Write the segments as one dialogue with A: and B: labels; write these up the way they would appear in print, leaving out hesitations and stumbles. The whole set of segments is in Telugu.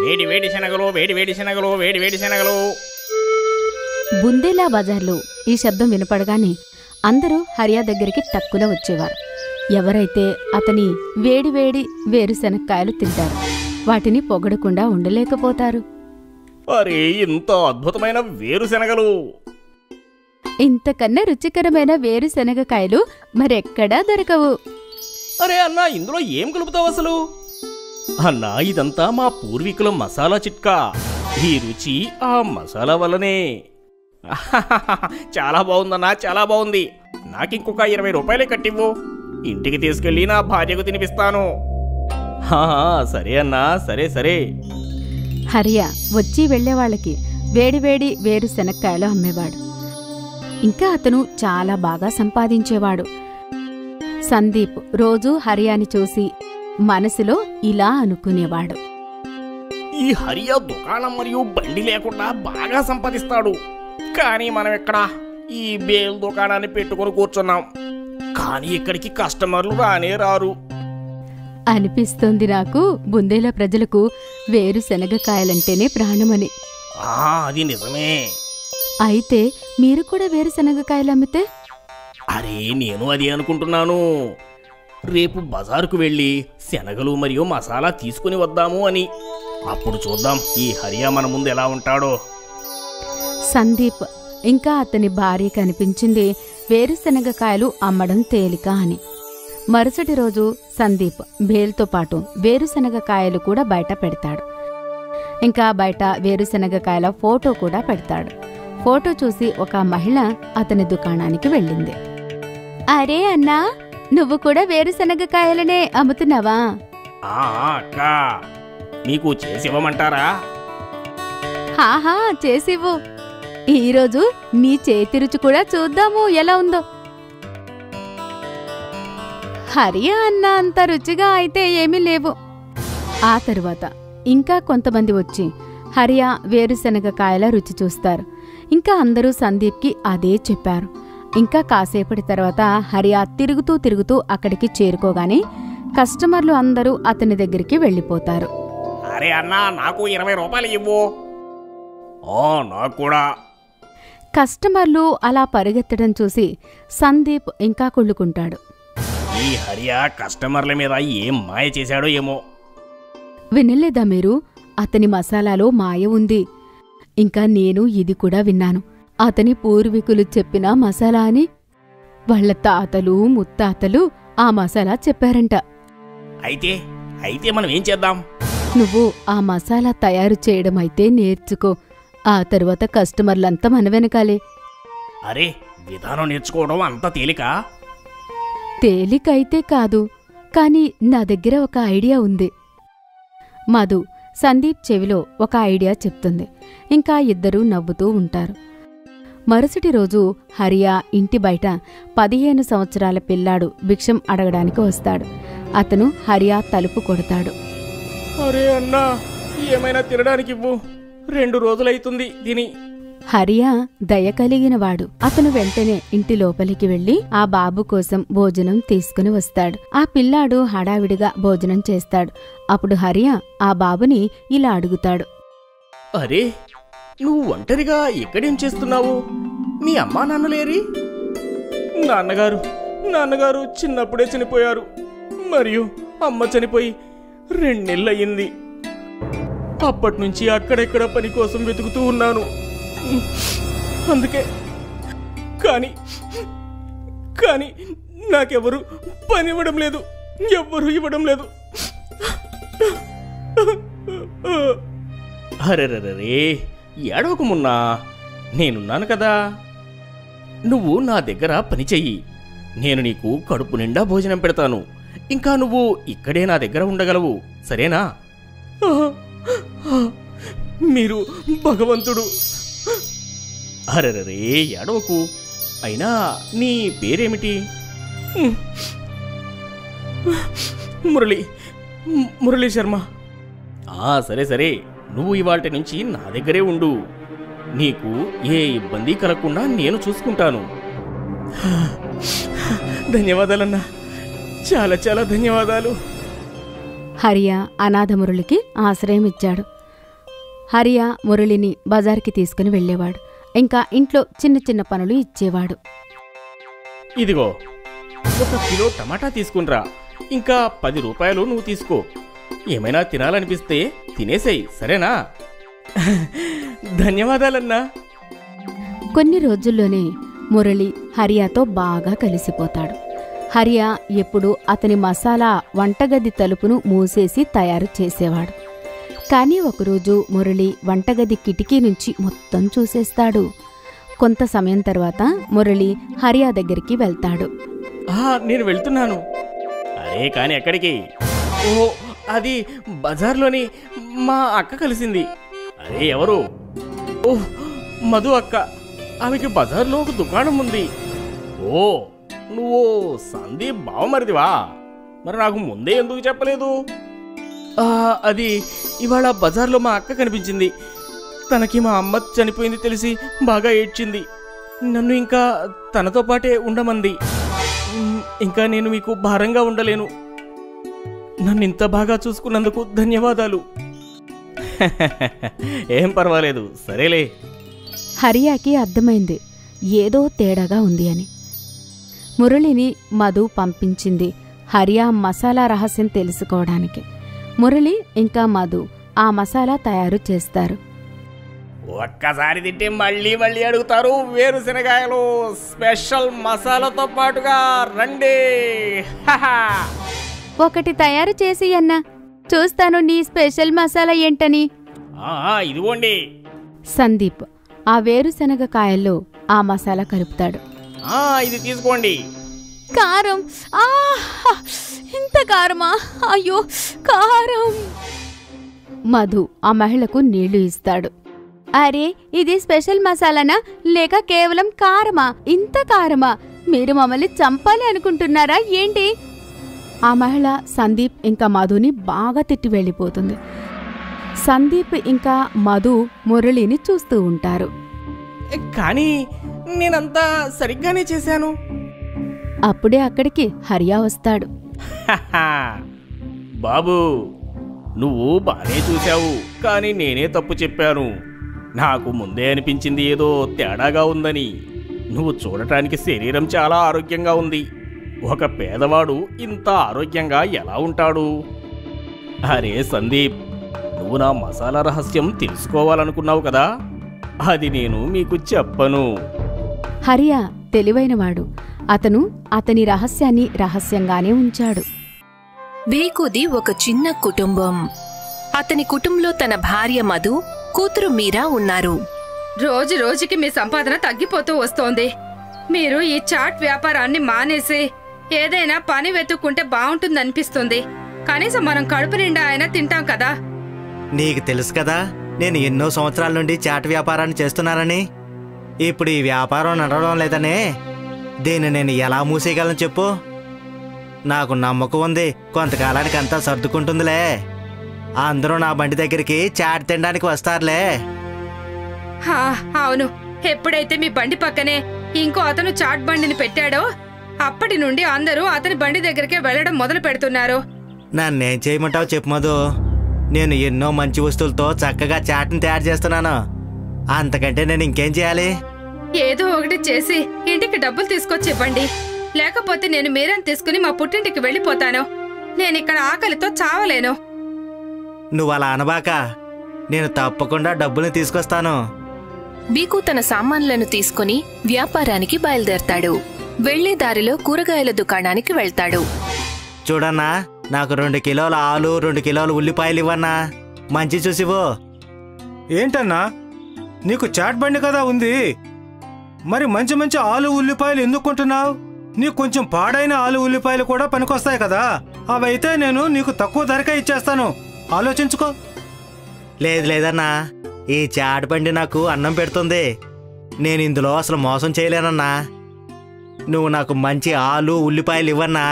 A: వేడి వేడి శనగలు, వేడి వేడి శనగలు, వేడి వేడి శనగలు.
B: బుందేలా బజార్లో ఈ శబ్దం వినపడగానే అందరూ హరియా దగ్గరికి టక్కున వచ్చేవారు. ఎవరైతే అతని వేడివేడి వేరుశనక్కాయలు తింటారు, వాటిని పొగడకుండా ఉండలేకపోతారు.
A: అరే, ఇంత అద్భుతమైన వేరుశనగలు!
B: ఇంతకన్నా రుచికరమైన వేరుశనగకాయలు మరెక్కడా దొరకవు.
A: అరే అన్నా, ఇందులో ఏం కలుపుతావు అసలు? అన్నా, ఇదంతా మా పూర్వీకుల మసాలా చిట్కా. ఈ రుచి ఆ మసాలా వల్లనే. చాలా బాగుందన్నా, చాలా బాగుంది. నాకింకొక 20 రూపాయలే కట్టివ్వు. ఇంటికి తీసుకెళ్ళి నా భార్యకు తినిపిస్తాను. సరే అన్నా, సరే సరే.
B: హరియా వచ్చి వెళ్లేవాళ్ళకి వేడివేడి వేరుశనక్కాయలు అమ్మేవాడు. ఇంకా అతను చాలా బాగా సంపాదించేవాడు. సందీప్ రోజూ హరియాని చూసి మనసులో ఇలా అనుకునేవాడు,
A: ఈ హరియా దుకాణం మరియు బండి లేకుండా బాగా సంపాదిస్తాడు. కానీ మనం ఎక్కడ ఈ బేల్ దుకాణాన్ని పెట్టుకుని కూర్చున్నాం. కానీ ఇక్కడికి కస్టమర్లు రానే రారు
B: అనిపిస్తోంది నాకు. బుందేలా ప్రజలకు వేరుశనగకాయలంటేనే ప్రాణమని.
A: అది నిజమే.
B: అయితే మీరు కూడా వేరుశనగకాయలు అమ్మితే?
A: అరే, నేను అది అనుకుంటున్నాను. రేపు బజారుకు వెళ్ళి శనగలు మరియు మసాలా తీసుకుని వద్దాము అని. అప్పుడు చూద్దాం ఈ హరియా మన ముందు ఎలా ఉంటాడో.
B: సందీప్ ఇంకా అతని భార్యకి అనిపించింది వేరుశనగకాయలు అమ్మడం తేలిక అని. మరుసటి రోజు సందీప్ బేల్తో పాటు వేరుశనగకాయలు కూడా బయట పెడతాడు. ఇంకా బయట వేరుశనగకాయల ఫోటో కూడా పెడతాడు. ఫోటో చూసి ఒక మహిళ అతని దుకాణానికి వెళ్ళింది. అరే అన్నా, నువ్వు కూడా వేరుశనగకాయలనే అమ్ముతున్నావా?
A: అక్క, మీకు చేసివ్వమంటారా?
B: హాహా, చేసివ్వు. ఈరోజు నీ చేతి రుచి కూడా చూద్దాము ఎలా ఉందో. హరియా అన్న అంత రుచిగా అయితే ఏమీ లేవు. ఆ తరువాత ఇంకా కొంతమంది వచ్చి హరియా వేరుశనగకాయల రుచి చూస్తారు. ఇంకా అందరూ సందీప్కి అదే చెప్పారు. ఇంకా కాసేపటి తర్వాత హరియా తిరుగుతూ అక్కడికి చేరుకోగానే కస్టమర్లు అందరూ అతని దగ్గరికి వెళ్ళిపోతారు.
A: అరే అన్నా, నాకు 20 రూపాయలు ఇవ్వు. నాకు కూడా.
B: కస్టమర్లు అలా పరిగెత్తడం చూసి సందీప్ ఇంకా కుళ్ళుకుంటాడు.
A: ఈ హరియా కస్టమర్ల మీద ఏం మాయ చేశాడో ఏమో.
B: వినలేదా మీరు? అతని మసాలాలో మాయ ఉంది. ఇంకా నేను ఇది కూడా విన్నాను, అతని పూర్వీకులు చెప్పిన మసాలా అని. వాళ్ల తాతలు ముత్తాతలు ఆ మసాలా చెప్పారంట.
A: అయితే మనం ఏం చేద్దాం?
B: నువ్వు ఆ మసాలా తయారు చేయడమైతే నేర్చుకో. ఆ తరువాత కస్టమర్లంతా మన వెనకాలే.
A: అరే, విధానం నేర్చుకోవడం అంత తేలికా?
B: తేలికైతే కాదు, కాని నా దగ్గర ఒక ఐడియా ఉంది. మధు సందీప్ చెవిలో ఒక ఐడియా చెప్తుంది. ఇంకా ఇద్దరూ నవ్వుతూ ఉంటారు. మరుసటి రోజు హరియా ఇంటి బయట 15 సంవత్సరాల పిల్లాడు భిక్షం అడగడానికి వస్తాడు. అతను హరియా తలుపు కొడతాడు.
A: అరే అన్నా, ఏమైనా తినడానికి ఇవ్వు. 2 రోజులైతుంది తిని.
B: హరియా దయ కలిగినవాడు. అతను వెంటనే ఇంటి లోపలికి వెళ్లి ఆ బాబు కోసం భోజనం తీసుకుని వస్తాడు. ఆ పిల్లాడు హడావిడిగా భోజనం చేస్తాడు. అప్పుడు హరియా ఆ బాబుని ఇలా అడుగుతాడు.
A: అరే, నువ్వు ఒంటరిగా ఇక్కడేం చేస్తున్నావు? మీ అమ్మా నాన్నలేరి? నాన్నగారు చిన్నప్పుడే చనిపోయారు. మరియు అమ్మ చనిపోయి 2 నెలలయ్యింది. అప్పటినుంచి అక్కడెక్కడ పని కోసం వెతుకుతూ ఉన్నాను. అందుకే కానీ నాకెవరు పని ఇవ్వడం లేదు. ఎవ్వరూ ఇవ్వడం లేదు. అరెరరే, ఏడవకుమున్నా, నేనున్నాను కదా. నువ్వు నా దగ్గర పని చెయ్యి. నేను నీకు కడుపు నిండా భోజనం పెడతాను. ఇంకా నువ్వు ఇక్కడే నా దగ్గర ఉండగలవు, సరేనా? మీరు భగవంతుడు. అరెరరే, ఏడవకు. అయినా నీ పేరేమిటి? మురళీ శర్మ. సరే, నువ్వు ఇవాల్టి నుంచి నా దగ్గరే ఉండు. నీకు ఏ ఇబ్బంది కలగకుండా నేను చూసుకుంటాను. ధన్యవాదాలన్నా, చాలా ధన్యవాదాలు.
B: హరియా అనాథమురళికి ఆశ్రయమిచ్చాడు. హరియా మురళిని బజార్కి తీసుకుని వెళ్ళేవాడు. ఇంకా ఇంట్లో చిన్న చిన్న పనులు ఇచ్చేవాడు.
A: ఇదిగో 1 కిలో టమాటా తీసుకునిరా, ఇంకా 10 రూపాయలు నువ్వు తీసుకో. ఏమైనా తినాలనిపిస్తే తినేసేయ్, సరేనా? ధన్యవాదాలన్నా.
B: కొన్ని రోజుల్లోనే మురళి హరియాతో బాగా కలిసిపోతాడు. హరియా ఎప్పుడూ అతని మసాలా వంటగది తలుపును మూసేసి తయారు చేసేవాడు. కానీ ఒకరోజు మురళి వంటగది కిటికీ నుంచి మొత్తం చూసేస్తాడు. కొంత సమయం తర్వాత మురళి హరియా దగ్గరికి వెళ్తాడు.
A: నేను వెళ్తున్నాను. అరే కాని ఎక్కడికి? ఓ, అది బజార్లోని మా అక్క కలిసింది. అరే ఎవరు? ఓహ్, మధు అక్క. ఆమెకి బజార్లో ఒక దుకాణం ఉంది. ఓ, నువ్వు సందీప్ బావమరిదివా? మరి నాకు ముందే ఎందుకు చెప్పలేదు? అది ఇవాళ బజార్లో మా అక్క కనిపించింది. తనకి మా అమ్మ చనిపోయింది తెలిసి బాగా ఏడ్చింది. నన్ను ఇంకా తనతో పాటే ఉండమంది. ఇంకా నేను మీకు భారంగా ఉండలేను. నన్ను ఇంత బాగా చూసుకున్నందుకు ధన్యవాదాలు. ఏం పర్వాలేదు, సరేలే.
B: హరియాకి అర్థమైంది ఏదో తేడాగా ఉంది అని. మురళిని మధు పంపించింది హరియా మసాలా రహస్యం తెలుసుకోవడానికి. మురళి ఇంకా మధు ఆ మసాలా తయారు చేస్తారు.
A: ఒక్కసారి తింటే మళ్ళీ మళ్ళీ అడుగుతారు. వేరుశనగాయలు స్పెషల్ మసాలాతో పాటుగా రండి.
B: ఒకటి తయారు చేసి అన్నా, చూస్తాను నీ స్పెషల్ మసాలా ఏంటని.
A: ఇదిగోండి.
B: సందీప్ ఆ వేరుశనగ కాయల్లో ఆ మసాలా కలుపుతాడు.
A: ఇది తీసుకోండి.
B: కారం, ఇంత కారమా? అయ్యో కారం. మధు ఆ మహిళకు నీళ్లు ఇస్తాడు. అరే, ఇది స్పెషల్ మసాలానా లేక కేవలం కారమా? ఇంత కారమా? మీరు మమ్మల్ని చంపాలి అనుకుంటున్నారా ఏంటి? ఆ మహిళ సందీప్ ఇంకా మధుని బాగా తిట్టి వెళ్ళిపోతుంది. సందీప్ ఇంకా మధు మురళిని చూస్తూ ఉంటారు.
A: కానీ నేనంతా సరిగ్గానే చేశాను.
B: అప్పుడే అక్కడికి హరియా వస్తాడు.
A: బాబు, నువ్వు బానే చూశావు, కానీ నేనే తప్పు చెప్పాను. నాకు ముందే అనిపించింది ఏదో తేడాగా ఉందని. నువ్వు చూడటానికి శరీరం చాలా ఆరోగ్యంగా ఉంది. ఒక పేదవాడు ఇంత ఆరోగ్యంగా ఎలా ఉంటాడు? అరే సందీప్, నువ్వు నా మసాలా రహస్యం తెలుసుకోవాలనుకున్నావు కదా, అది నేను మీకు చెప్పను.
B: హరియా తెలివైనవాడు. అతను అతని రహస్యాన్ని రహస్యంగానే ఉంచాడు.
C: వేకుది ఒక చిన్న కుటుంబం. అతని కుటుంబంలో తన భార్య మధు, కూతురు మీరా ఉన్నారు.
D: రోజు రోజుకి మీ సంపాదన తగ్గిపోతూ వస్తోంది. మీరు ఈ చాట్ వ్యాపారాన్ని మానేసి ఏదైనా పని వెతుక్కుంటే బాగుంటుందనిపిస్తుంది. కనీసం మనం కడుపు నిండా అయినా తింటాం కదా.
E: నీకు తెలుసు కదా, నేను ఎన్నో సంవత్సరాల నుండి చాట్ వ్యాపారాన్ని చేస్తున్నానని. ఇప్పుడు ఈ వ్యాపారం నడవడం లేదనే దీన్ని నేను ఎలా మూసేయగలను చెప్పు? నాకు నమ్మకం ఉంది, కొంతకాలానికి అంతా సర్దుకుంటుందిలే. అందరూ నా బండి దగ్గరికి చాట్ తినడానికి వస్తారులే.
D: అవును, ఎప్పుడైతే మీ బండి పక్కనే ఇంకో అతను చాట్ బండిని పెట్టాడో అప్పటి నుండి అందరూ అతని బండి దగ్గరికే వెళ్లడం మొదలు పెడుతున్నారు.
E: నన్నేం చేయమంటావు చెప్పు మధు. నేను ఎన్నో మంచి వస్తువులతో చక్కగా చాట్ని తయారు చేస్తున్నాను. అంతకంటే నేను ఇంకేం చేయాలి?
D: ఏదో ఒకటి చేసి ఇంటికి డబ్బులు తీసుకొచ్చి ఇవ్వండి. లేకపోతే నేను మీరని తీసుకుని మా పుట్టింటికి వెళ్ళిపోతాను. నేనిక్కడ ఆకలితో చావలేను.
E: నువ్వు అలా అనబాక, నేను తప్పకుండా డబ్బుల్ని తీసుకొస్తాను.
C: బీకు తన సామాన్లను తీసుకుని వ్యాపారానికి బయలుదేరతాడు. వెళ్లే దారిలో కూరగాయల దుకాణానికి వెళ్తాడు.
E: చూడన్నా, నాకు 2 కిలోల ఆలు, 2 కిలోల ఉల్లిపాయలు ఇవ్వన్నా. మంచి చూసివో.
F: ఏంటన్నా, నీకు చాట్ బండి కదా ఉంది, మరి మంచి మంచి ఆలు ఉల్లిపాయలు ఎందుకు కొంటున్నావు? నీకు కొంచెం పాడైన ఆలు ఉల్లిపాయలు కూడా పనికొస్తాయి కదా, అవైతే నేను నీకు తక్కువ ధరకే ఇచ్చేస్తాను. ఆలోచించుకో.
E: లేదు లేదన్నా, ఈ చాట్ బండి నాకు అన్నం పెడుతుంది. నేను ఇందులో అసలు మోసం చేయలేనన్నా. నువ్వు నాకు మంచి ఆలు ఉల్లిపాయలు ఇవ్వన్నా.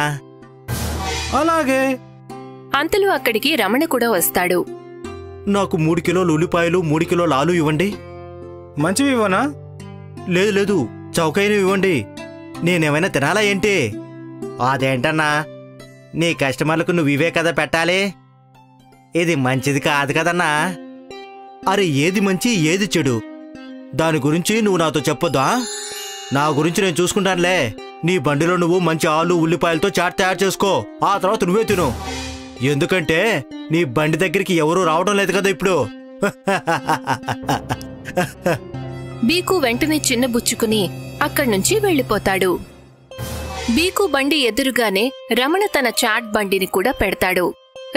F: అలాగే.
C: అంతలో అక్కడికి రమణ కూడా వస్తాడు.
E: నాకు 3 కిలోల ఉల్లిపాయలు, 3 కిలోల ఆలు ఇవ్వండి.
F: మంచివి ఇవ్వనా?
E: లేదు లేదు, చౌకైనవి ఇవ్వండి. నేనేమైనా తినాలా ఏంటి? అదేంటన్నా, నీ కస్టమర్లకు నువ్వు ఇవే కదా పెట్టాలి. ఇది మంచిది కాదు కదన్నా. అరే ఏది మంచి ఏది చెడు దాని గురించి నువ్వు నాతో చెప్పొద్దా? నా గురించి నేను చూసుకుంటానులే. నీ బండిలో నువ్వు మంచి ఆలు ఉల్లిపాయలతో చాట్ తయారు చేసుకో. ఆ తర్వాత నువ్వే తిను. ఎందుకంటే నీ బండి దగ్గరికి ఎవరూ రావడం లేదు కదా ఇప్పుడు.
C: బీకు వెంటనే చిన్నబుచ్చుకుని అక్కడ్నుంచి వెళ్ళిపోతాడు. బీకు బండి ఎదురుగానే రమణ తన చాట్ బండిని కూడా పెడతాడు.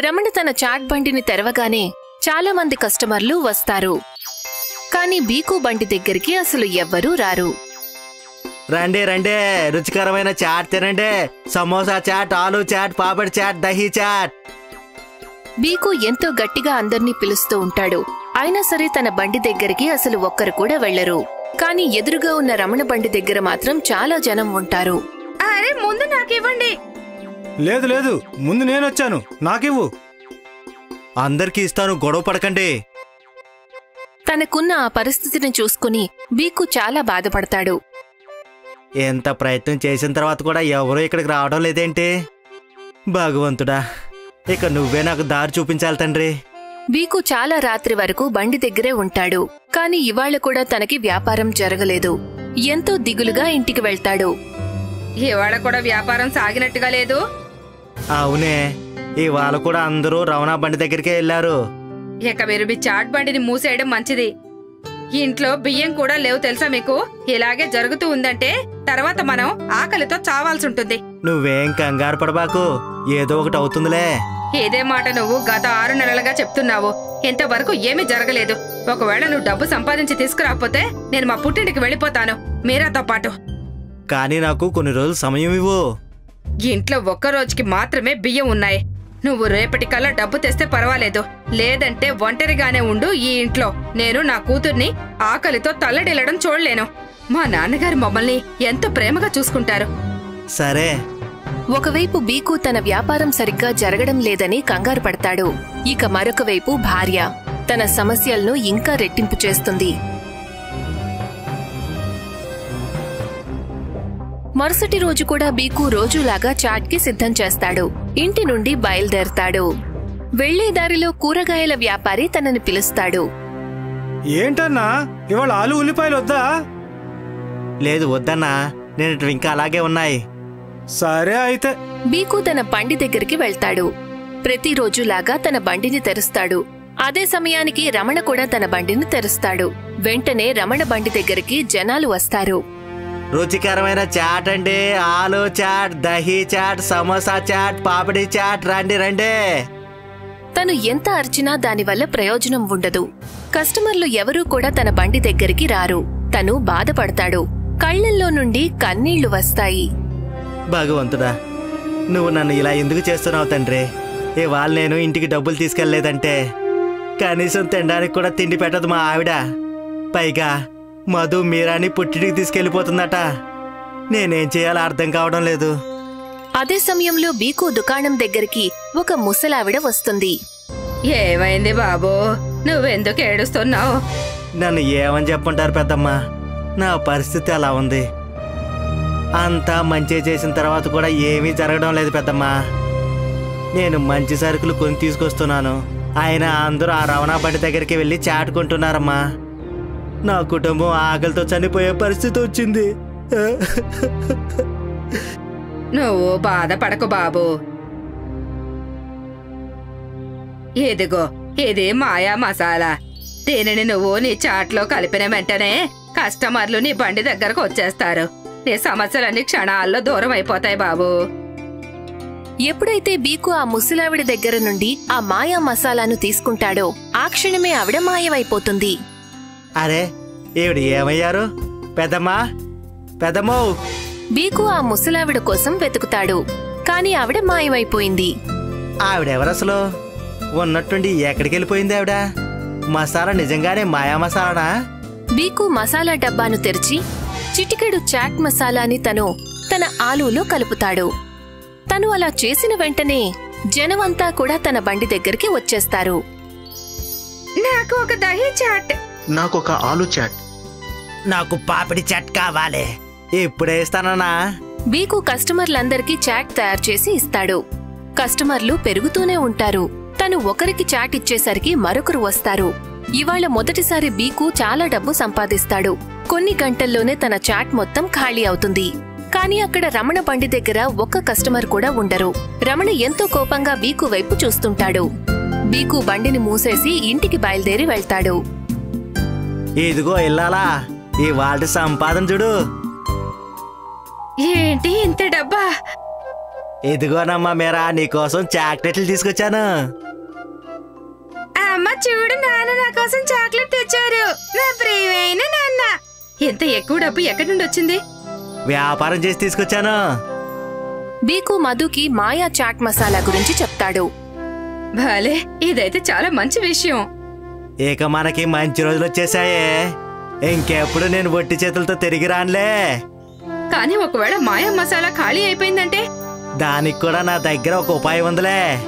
C: రమణ తన చాట్ బండిని తెరవగానే చాలా మంది కస్టమర్లు వస్తారు. కాని బీకు బండి దగ్గరికి అసలు ఎవ్వరూ రారు.
E: రండి రండి, రుచికరమైన చాట్ తినండి. సమోసా చాట్, ఆలు చాట్, పాపడ్ చాట్, దహీ చాట్.
C: బీకు ఎంతో గట్టిగా అందర్నీ పిలుస్తూ ఉంటాడు. అయినా సరే తన బండి దగ్గరికి అసలు ఒక్కరు కూడా వెళ్లరు. కాని ఎదురుగా ఉన్న రమణ బండి దగ్గర మాత్రం చాలా జనం ఉంటారు.
D: అరే ముందు నాకివ్వండి.
F: లేదు లేదు, ముందు నేనొచ్చాను, నాకివ్వు.
E: అందరికీ ఇస్తాను, గొడవ పడకండి.
C: తనకున్న ఆ పరిస్థితిని చూసుకుని బీకు చాలా బాధపడతాడు.
E: ఎంత ప్రయత్నం చేసిన తర్వాత కూడా ఎవరూ ఇక్కడికి రావడం లేదేంటి? భగవంతుడా, ఇక నువ్వే నాకు దారి చూపించాలి తండ్రి.
C: బీకు చాలా రాత్రి వరకు బండి దగ్గరే ఉంటాడు. కాని ఇవాళ కూడా తనకి వ్యాపారం జరగలేదు. ఎంతో దిగులుగా ఇంటికి వెళ్తాడు.
D: ఇవాళ కూడా వ్యాపారం సాగినట్టుగా లేదు.
E: అవునే, ఇవాళ కూడా అందరూ రమణ బండి దగ్గరికే వెళ్లారు.
D: ఇక మీరు మీ చాట్ బండిని మూసేయడం మంచిది. ఇంట్లో బియ్యం కూడా లేవు తెలుసా మీకు? ఇలాగే జరుగుతూ ఉందంటే తర్వాత మనం ఆకలితో చావాల్సి ఉంటుంది.
E: నువ్వేం కంగారు పడబాకు, ఏదో ఒకటి అవుతుందిలే.
D: ఇదే మాట నువ్వు గత 6 నెలలుగా చెప్తున్నావు. ఇంతవరకు ఏమీ జరగలేదు. ఒకవేళ నువ్వు డబ్బు సంపాదించి తీసుకురాకపోతే నేను మా పుట్టింటికి వెళ్ళిపోతాను, మీరాతో పాటు.
E: కానీ నాకు కొన్ని రోజులు సమయం ఇవ్వు.
D: ఇంట్లో ఒక్క రోజుకి మాత్రమే బియ్యం ఉన్నాయి. నువ్వు రేపటికల్లా డబ్బు తెస్తే పర్వాలేదు, లేదంటే ఒంటరిగానే ఉండు ఈ ఇంట్లో. నేను నా కూతుర్ని ఆకలితో తల్లడిల్లడం చూడలేను. మా నాన్నగారు మమ్మల్ని ఎంతో ప్రేమగా చూసుకుంటారు.
E: సరే.
C: ఒకవైపు బీకు తన వ్యాపారం సరిగ్గా జరగడం లేదని కంగారు పడతాడు. ఇక మరొక వైపు భార్య తన సమస్యలను ఇంకా రెట్టింపు చేస్తుంది. మరుసటి రోజు కూడా బీకు రోజులాగా చాట్కి సిద్ధం చేస్తాడు. ఇంటి నుండి బయలుదేరతాడు. వెళ్లే దారిలో కూరగాయల వ్యాపారి తనని పిలుస్తాడు.
F: ఏంటన్నా, ఇవాళ ఆలు ఉల్లిపాయలు వద్దా?
E: లేదు వద్దన్నా, నేను ఇంకా అలాగే ఉన్నాయి.
F: సరే అయితే.
C: బీకు తన బండి దగ్గరికి వెళ్తాడు. ప్రతిరోజులాగా తన బండిని తెరుస్తాడు. అదే సమయానికి రమణ కూడా తన బండిని తెరుస్తాడు. వెంటనే రమణ బండి దగ్గరికి జనాలు వస్తారు.
E: రుచికరమైన చాట్ అండి, ఆలు చాట్, దహీ చాట్, సమోసా చాట్, పాపడి చాట్, రండి రండి.
C: తను ఎంత అర్చినా దానివల్ల ప్రయోజనం ఉండదు. కస్టమర్లు ఎవరూ కూడా తన బండి దగ్గరికి రారు. తను బాధపడతాడు. కళ్ళల్లో నుండి కన్నీళ్లు వస్తాయి.
E: భగవంతుడా, నువ్వు నన్ను ఇలా ఎందుకు చేస్తున్నావు తండ్రి? ఇవాళ నేను ఇంటికి డబ్బులు తీసుకెళ్లేదంటే కనీసం తినడానికి కూడా తిండి పెట్టదు మా ఆవిడ. పైగా మధు మీరాని పుట్టింటికి తీసుకెళ్లిపోతుందట. నేనేం చేయాలో అర్థం కావడం లేదు.
C: అదే సమయంలో బీకు దుకాణం దగ్గరికి ఒక ముసలావిడ వస్తుంది.
D: ఏమైంది బాబూ, నువ్వెందుకు ఏడుస్తున్నావు?
E: నన్ను ఏమని చెప్పంటారు పెద్దమ్మ, నా పరిస్థితి అలా ఉంది. అంతా మంచి చేసిన తర్వాత కూడా ఏమీ జరగడం లేదు పెద్దమ్మా. నేను మంచి సరుకులు కొని తీసుకొస్తున్నాను, అయినా అందరూ ఆ రమణ బండి దగ్గరికి వెళ్ళి చాటుకుంటున్నారమ్మా. నా కుటుంబం ఆకలితో చనిపోయే పరిస్థితి వచ్చింది.
D: నువ్వు బాధపడకు బాబూ. ఇదిగో, ఇది మాయా మసాలా. దీనిని నువ్వు నీ చాట్లో కలిపిన వెంటనే కస్టమర్లు నీ బండి దగ్గరకు వచ్చేస్తారు. నీ సమస్యలన్నీ క్షణాల్లో దూరం అయిపోతాయి బాబూ.
C: ఎప్పుడైతే బీకు ఆ ముసలావిడ దగ్గర నుండి ఆ మాయా మసాలాను తీసుకుంటాడో ఆ క్షణమే ఆవిడ మాయమైపోతుంది.
E: అరే, ఈవిడ ఏమయ్యారు? పెద్దమ్మా, పెద్దమ్మో.
C: బీకు ఆ ముసలావిడ కోసం వెతుకుతాడు. కాని ఆవిడ మాయమైపోయింది.
E: ఆవిడెవరసలు? ఉన్నట్టుండి ఎక్కడికి వెళ్ళిపోయింది ఆవిడ? మసాలా నిజంగానే మాయా మసాలానా?
C: బీకు మసాలా డబ్బాను తెరిచి చిటికెడు చాట్ మసాలాని తన ఆలూలో కలుపుతాడు. తను అలా చేసిన వెంటనే జనమంతా కూడా తన బండి దగ్గరికి వచ్చేస్తారు.
D: నాకు ఒక దహీ చాట్.
G: నాకొక ఆలు చాట్.
E: నాకు పాపిడి చాట్ కావాలి. ఇప్పుడే ఇస్తానన్నా.
C: బీకు కస్టమర్లందరికీ చాట్ తయారు చేసి ఇస్తాడు. కస్టమర్లు పెరుగుతూనే ఉంటారు. తను ఒకరికి చాట్ ఇచ్చేసరికి మరొకరు వస్తారు. ఇవాళ మొదటిసారి బీకు చాలా డబ్బు సంపాదిస్తాడు. కొన్ని గంటల్లోనే తన చాట్ మొత్తం ఖాళీ అవుతుంది. కానీ అక్కడ రమణ బండి దగ్గర ఒక్క కస్టమర్ కూడా ఉండరు. రమణ ఎంతో కోపంగా బీకు వైపు చూస్తుంటాడు. బీకు బండిని మూసేసి ఇంటికి బయలుదేరి వెళ్తాడు.
E: ఇదిగో ఇల్లాలా, ఈ వాళ్ళ సంపాదన చూడు.
D: ఏంటి ఇంత డబ్బా?
E: ఇదిగోనమ్మా మీరా, నీకోసం చాక్లెట్లు తీసుకొచ్చాను.
D: అమ్మ చూడు, నాన్న నా కోసం చాక్లెట్ తెచ్చారు. నా ప్రియమైన నాన్న. ఎంత ఎక్కువ డబ్బు ఎక్కడి నుండి వచ్చింది?
E: వ్యాపారం చేసి తీసుకొచ్చాను.
C: బీకు మధుకి మాయా చాట్ మసాలా గురించి చెప్తాడు.
D: భలే, ఇదైతే చాలా మంచి విషయం.
E: ఇక మనకి మంచి రోజులు వచ్చేసాయే. ఇంకెప్పుడు నేను ఒట్టి చేతులతో తిరిగి రానులే.
D: కానీ ఒకవేళ మాయా మసాలా ఖాళీ అయిపోయిందంటే?
E: దానికి కూడా నా దగ్గర ఒక ఉపాయం ఉందిలే.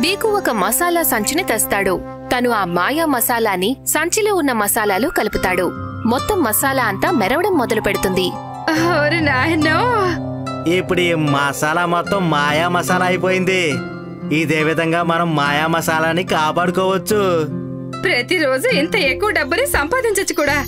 C: బీకు ఒక మసాలా సంచిని తెస్తాడు. తను ఆ మాయా మసాలాని సంచిలో ఉన్న మసాలాలు కలుపుతాడు. మొత్తం మసాలా అంతా మెరవడం మొదలు పెడుతుంది.
D: ఓరి నాయనో!
E: ఇప్పుడు ఈ మసాలా మొత్తం మాయా మసాలా అయిపోయింది. ఇదే విధంగా మనం మాయా మసాలాని కాపాడుకోవచ్చు.
D: ప్రతిరోజు ఇంత ఎక్కువ డబ్బుని సంపాదించచ్చు కూడా.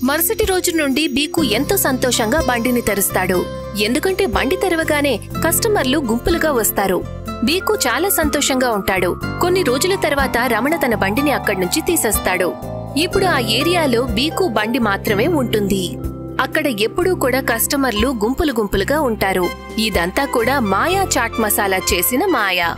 C: మరుసటి రోజు నుండి బీకు ఎంతో సంతోషంగా బండిని తెరుస్తాడు. ఎందుకంటే బండి తెరవగానే కస్టమర్లు గుంపులుగా వస్తారు. బీకు చాలా సంతోషంగా ఉంటాడు. కొన్ని రోజుల తర్వాత రమణ తన బండిని అక్కడ్నుంచి తీసేస్తాడు. ఇప్పుడు ఆ ఏరియాలో బీకు బండి మాత్రమే ఉంటుంది. అక్కడ ఎప్పుడూ కూడా కస్టమర్లు గుంపులుగా ఉంటారు. ఇదంతా కూడా మాయా చాట్ మసాలా చేసిన మాయా.